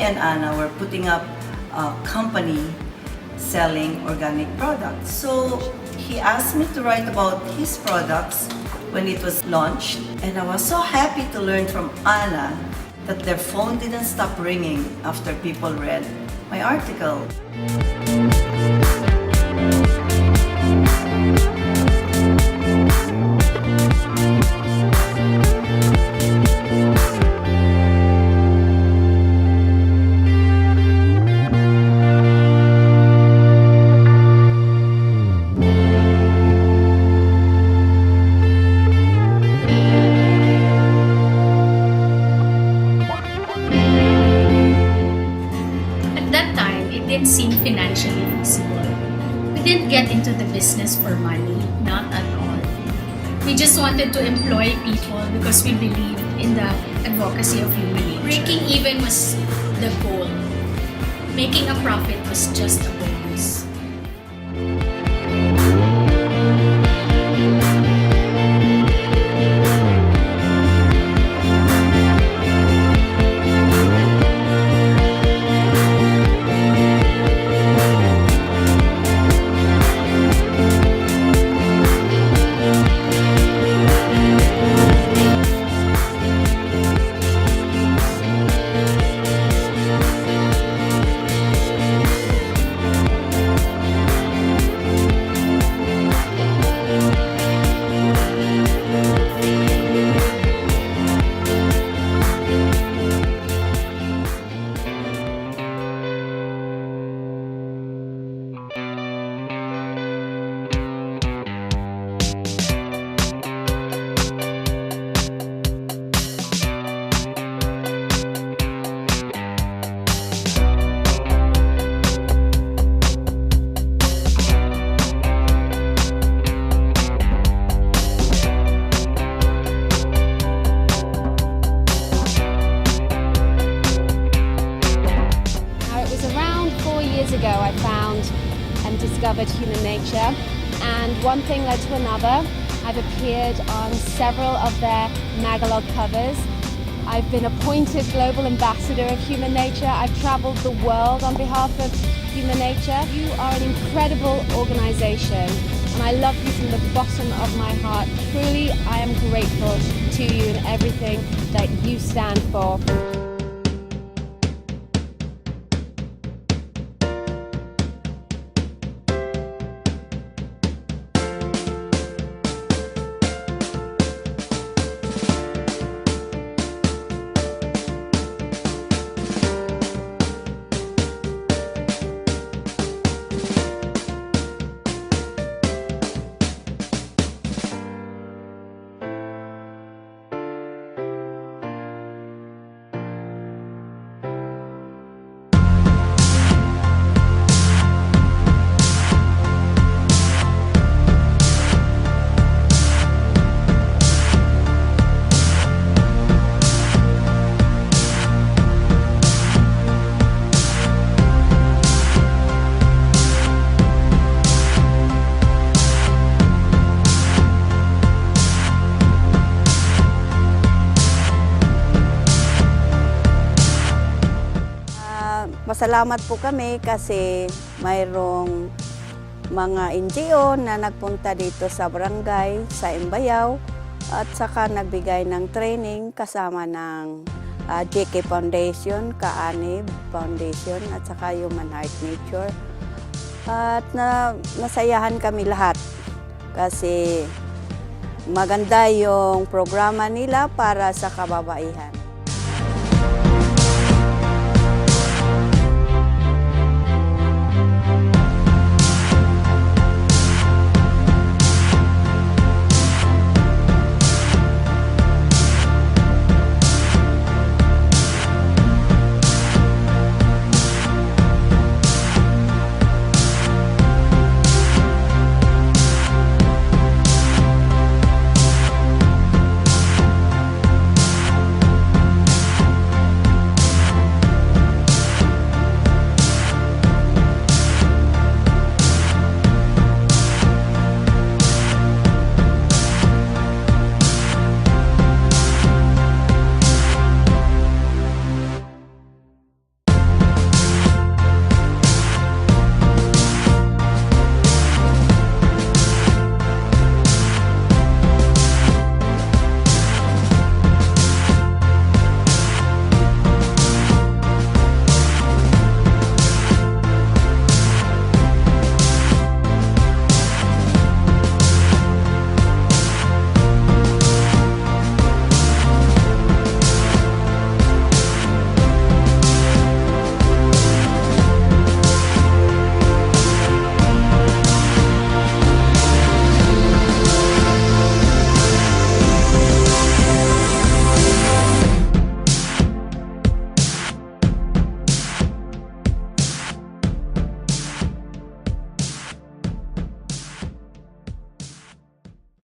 and Anna were putting up a company selling organic products. So he asked me to write about his products when it was launched, and I was so happy to learn from Anna that their phone didn't stop ringing after people read my article. It didn't seem financially feasible. We didn't get into the business for money, not at all. We just wanted to employ people because we believed in the advocacy of human nature. Breaking even was the goal. Making a profit was just a bonus. Ago, I found and discovered human nature, and one thing led to another. I've appeared on several of their magalog covers. I've been appointed global ambassador of human nature. I've traveled the world on behalf of human nature. You are an incredible organization, and I love you from the bottom of my heart. Truly, I am grateful to you and everything that you stand for. Masalamat po kami kasi mayroong mga NGO na nagpunta dito sa barangay, sa Imbayaw, at saka nagbigay ng training kasama ng JK Foundation, Kaanib Foundation, at saka Human Heart Nature. At nasayahan kami lahat kasi maganda yung programa nila para sa kababaihan.